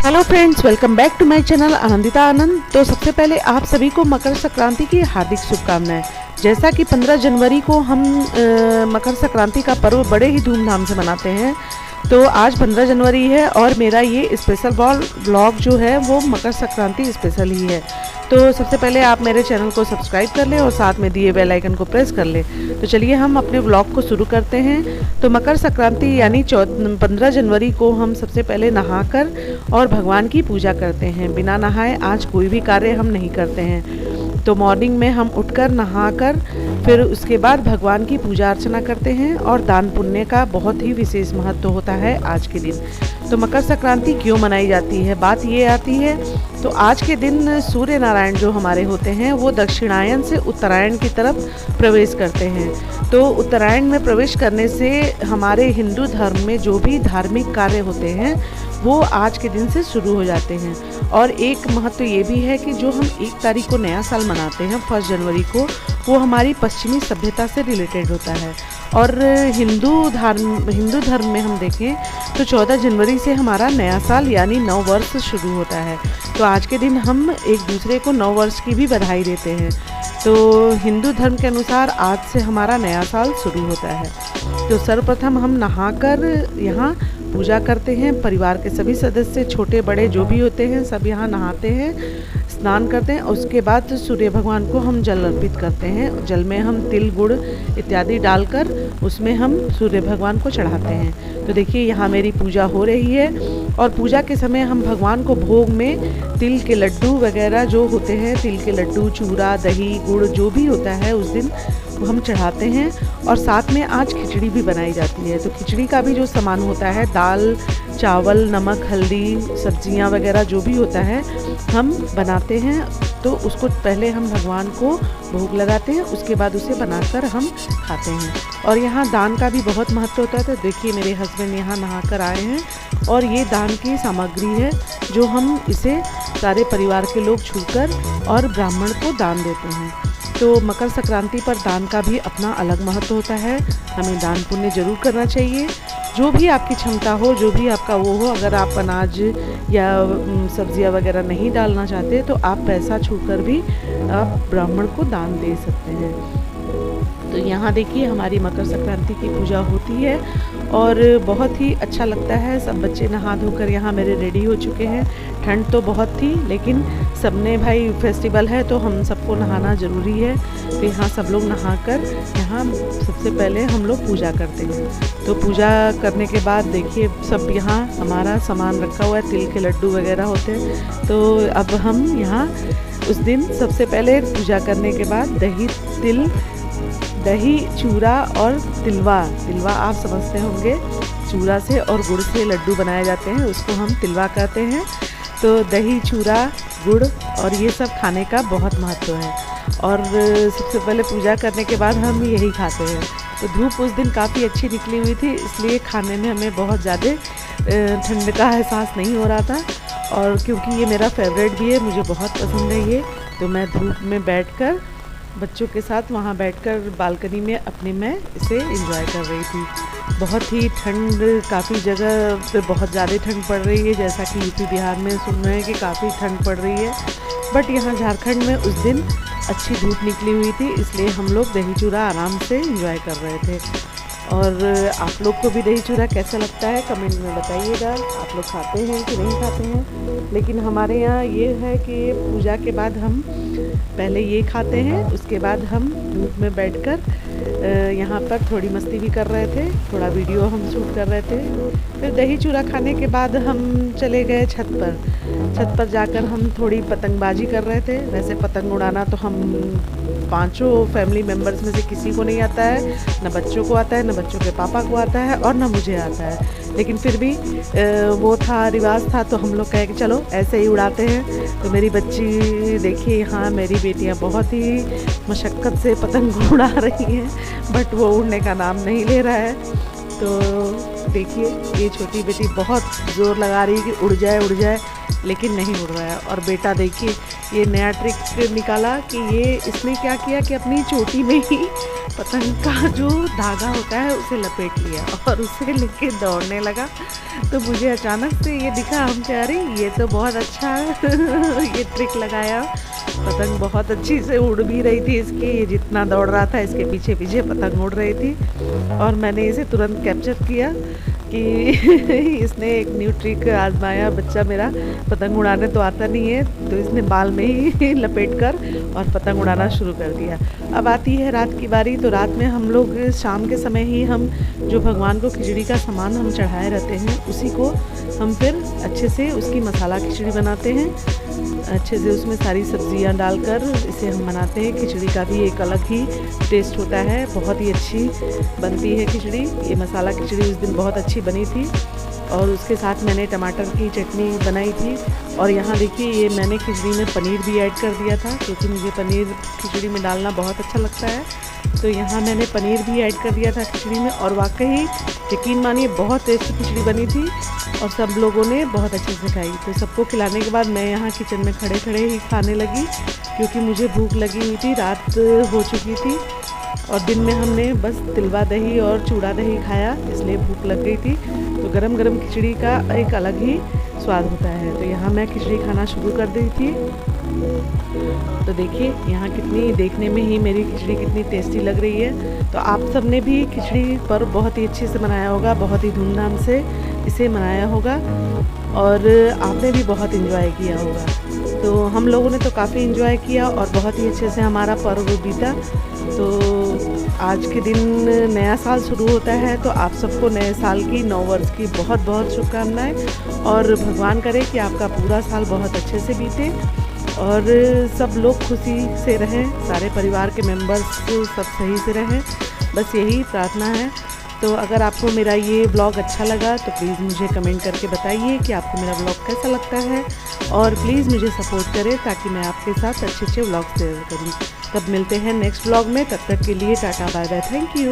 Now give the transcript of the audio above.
Hello friends, welcome back to my channel Anandita Anand. तो सबसे पहले आप सभी को मकर संक्रांति की हार्दिक शुभकामनाएं। जैसा कि 15 जनवरी को हम मकर संक्रांति का पर्व बड़े ही धूमधाम से मनाते हैं, तो आज 15 जनवरी है और मेरा ये स्पेशल ब्लॉग जो है वो मकर संक्रांति स्पेशल ही है। तो सबसे पहले आप मेरे चैनल को सब्सक्राइब कर लें और साथ में दिए बेल आइकन को प्रेस कर लें। तो चलिए हम अपने ब्लॉग को शुरू करते हैं। तो मकर संक्रांति यानी 15 जनवरी को हम सबसे पहले नहाकर और भगवान की पूजा करते हैं। बिना नहाए आज कोई भी कार्य हम नहीं करते हैं। तो मॉर्निंग में हम उठकर नहाकर फिर उसके बाद भगवान की पूजा अर्चना करते हैं और दान पुण्य का बहुत ही विशेष महत्व होता है आज के दिन। तो मकर संक्रांति क्यों मनाई जाती है, बात ये आती है। तो आज के दिन सूर्य नारायण जो हमारे होते हैं वो दक्षिणायन से उत्तरायण की तरफ प्रवेश करते हैं। तो उत्तरायण में प्रवेश करने से हमारे हिंदू धर्म में जो भी धार्मिक कार्य होते हैं वो आज के दिन से शुरू हो जाते हैं। और एक महत्व ये भी है कि जो हम 1 तारीख को नया साल मनाते हैं 1 जनवरी को, वो हमारी पश्चिमी सभ्यता से रिलेटेड होता है। और हिंदू धर्म में हम देखें तो 14 जनवरी से हमारा नया साल यानी नव वर्ष शुरू होता है। तो आज के दिन हम एक दूसरे को नव वर्ष की भी बधाई देते हैं। तो हिंदू धर्म के अनुसार आज से हमारा नया साल शुरू होता है। तो सर्वप्रथम हम नहाकर यहाँ पूजा करते हैं। परिवार के सभी सदस्य छोटे बड़े जो भी होते हैं सब यहाँ नहाते हैं, स्नान करते हैं। उसके बाद सूर्य भगवान को हम जल अर्पित करते हैं। जल में हम तिल गुड़ इत्यादि डालकर उसमें हम सूर्य भगवान को चढ़ाते हैं। तो देखिए यहाँ मेरी पूजा हो रही है और पूजा के समय हम भगवान को भोग में तिल के लड्डू वगैरह जो होते हैं, तिल के लड्डू, चूरा, दही, गुड़ जो भी होता है उस दिन वो हम चढ़ाते हैं। और साथ में आज खिचड़ी भी बनाई जाती है। तो खिचड़ी का भी जो सामान होता है, दाल, चावल, नमक, हल्दी, सब्जियां वगैरह जो भी होता है हम बनाते हैं। तो उसको पहले हम भगवान को भोग लगाते हैं, उसके बाद उसे बनाकर हम खाते हैं। और यहाँ दान का भी बहुत महत्व होता है। तो देखिए मेरे हस्बैंड यहाँ नहाकर आए हैं और ये दान की सामग्री है जो हम इसे सारे परिवार के लोग छूकर और ब्राह्मण को दान देते हैं। तो मकर संक्रांति पर दान का भी अपना अलग महत्व होता है। हमें दान पुण्य जरूर करना चाहिए। जो भी आपकी क्षमता हो, जो भी आपका वो हो, अगर आप अनाज या सब्जियां वगैरह नहीं डालना चाहते तो आप पैसा छूकर भी आप ब्राह्मण को दान दे सकते हैं। तो यहाँ देखिए हमारी मकर संक्रांति की पूजा होती है और बहुत ही अच्छा लगता है। सब बच्चे नहा धोकर यहाँ मेरे रेडी हो चुके हैं। ठंड तो बहुत थी लेकिन सबने भाई फेस्टिवल है तो हम सबको नहाना ज़रूरी है। तो यहाँ सब लोग नहाकर यहाँ सबसे पहले हम लोग पूजा करते हैं। तो पूजा करने के बाद देखिए सब यहाँ हमारा सामान रखा हुआ है, तिल के लड्डू वगैरह होते हैं। तो अब हम यहाँ उस दिन सबसे पहले पूजा करने के बाद दही, चूरा और तिलवा आप समझते होंगे, चूरा से और गुड़ से लड्डू बनाए जाते हैं, उसको हम तिलवा कहते हैं। तो दही, चूरा, गुड़ और ये सब खाने का बहुत महत्व है। और सबसे पहले पूजा करने के बाद हम यही खाते हैं। तो धूप उस दिन काफ़ी अच्छी निकली हुई थी, इसलिए खाने में हमें बहुत ज़्यादा ठंड का एहसास नहीं हो रहा था। और क्योंकि ये मेरा फेवरेट भी है, मुझे बहुत पसंद है ये, तो मैं धूप में बैठकर बच्चों के साथ वहाँ बैठकर बालकनी में अपने में इसे एंजॉय कर रही थी। बहुत ही ठंड, काफ़ी जगह पे बहुत ज़्यादा ठंड पड़ रही है, जैसा कि यूपी बिहार में सुन रहे हैं कि काफ़ी ठंड पड़ रही है। बट यहाँ झारखंड में उस दिन अच्छी धूप निकली हुई थी, इसलिए हम लोग दही चूरा आराम से एंजॉय कर रहे थे। और आप लोग को भी दही चूरा कैसा लगता है कमेंट में बताइएगा। आप लोग खाते हैं कि नहीं खाते हैं। लेकिन हमारे यहाँ ये है कि पूजा के बाद हम पहले ये खाते हैं, उसके बाद हम धूप में बैठकर यहाँ पर थोड़ी मस्ती भी कर रहे थे, थोड़ा वीडियो हम शूट कर रहे थे। फिर दही चूरा खाने के बाद हम चले गए छत पर जाकर हम थोड़ी पतंगबाजी कर रहे थे। वैसे पतंग उड़ाना तो हम 5 फैमिली मेम्बर्स में से किसी को नहीं आता है, ना बच्चों को आता है, ना बच्चों के पापा को आता है और ना मुझे आता है। लेकिन फिर भी वो था, रिवाज था, तो हम लोग कहे कि चलो ऐसे ही उड़ाते हैं। तो मेरी बच्ची देखिए यहाँ मेरी बेटियाँ बहुत ही मशक्क़त से पतंग उड़ा रही हैं, बट वो उड़ने का नाम नहीं ले रहा है। तो देखिए ये छोटी बेटी बहुत ज़ोर लगा रही है कि उड़ जाए, लेकिन नहीं उड़ रहा है। और बेटा देखिए ये नया ट्रिक निकाला कि ये इसने क्या किया कि अपनी चोटी में ही पतंग का जो धागा होता है उसे लपेट लिया और उसे लेके दौड़ने लगा। तो मुझे अचानक से ये दिखा, हम कह रहे ये तो बहुत अच्छा ये ट्रिक लगाया। पतंग बहुत अच्छी से उड़ भी रही थी इसकी, ये जितना दौड़ रहा था इसके पीछे पीछे पतंग उड़ रही थी। और मैंने इसे तुरंत कैप्चर किया कि इसने एक न्यू ट्रिक आजमाया। बच्चा मेरा पतंग उड़ाने तो आता नहीं है, तो इसने बाल में ही लपेट कर और पतंग उड़ाना शुरू कर दिया। अब आती है रात की बारी, तो रात में हम लोग शाम के समय ही हम जो भगवान को खिचड़ी का सामान हम चढ़ाए रहते हैं उसी को हम फिर अच्छे से उसकी मसाला खिचड़ी बनाते हैं। अच्छे से उसमें सारी सब्जियां डालकर इसे हम बनाते हैं। खिचड़ी का भी एक अलग ही टेस्ट होता है, बहुत ही अच्छी बनती है खिचड़ी। ये मसाला खिचड़ी उस दिन बहुत अच्छी बनी थी। और उसके साथ मैंने टमाटर की चटनी बनाई थी। और यहाँ देखिए ये मैंने खिचड़ी में पनीर भी ऐड कर दिया था, क्योंकि मुझे पनीर खिचड़ी में डालना बहुत अच्छा लगता है। तो यहाँ मैंने पनीर भी ऐड कर दिया था खिचड़ी में। और वाकई यकीन मानिए बहुत टेस्टी खिचड़ी बनी थी और सब लोगों ने बहुत अच्छे से खाई। तो सबको खिलाने के बाद मैं यहाँ किचन में खड़े खड़े ही खाने लगी, क्योंकि मुझे भूख लगी हुई थी, रात हो चुकी थी। और दिन में हमने बस तिलवा दही और चूड़ा दही खाया, इसलिए भूख लग गई थी। तो गरम गरम खिचड़ी का एक अलग ही स्वाद होता है। तो यहाँ मैं खिचड़ी खाना शुरू कर दी थी। तो देखिए यहाँ कितनी देखने में ही मेरी खिचड़ी कितनी टेस्टी लग रही है। तो आप सब ने भी खिचड़ी पर बहुत ही अच्छे से मनाया होगा, बहुत ही धूमधाम से इसे मनाया होगा और आपने भी बहुत एंजॉय किया होगा। तो हम लोगों ने तो काफ़ी एंजॉय किया और बहुत ही अच्छे से हमारा पर्व बीता। तो आज के दिन नया साल शुरू होता है, तो आप सबको नए साल की, नव वर्ष की बहुत बहुत शुभकामनाएं। और भगवान करे कि आपका पूरा साल बहुत अच्छे से बीते और सब लोग खुशी से रहें, सारे परिवार के मेंबर्स सब सही से रहें, बस यही प्रार्थना है। तो अगर आपको मेरा ये ब्लॉग अच्छा लगा तो प्लीज़ मुझे कमेंट करके बताइए कि आपको मेरा ब्लॉग कैसा लगता है। और प्लीज़ मुझे सपोर्ट करें ताकि मैं आपके साथ अच्छे अच्छे ब्लॉग शेयर करूँ। तब मिलते हैं नेक्स्ट ब्लॉग में, तब तक के लिए ta-ta bye bye, thank you.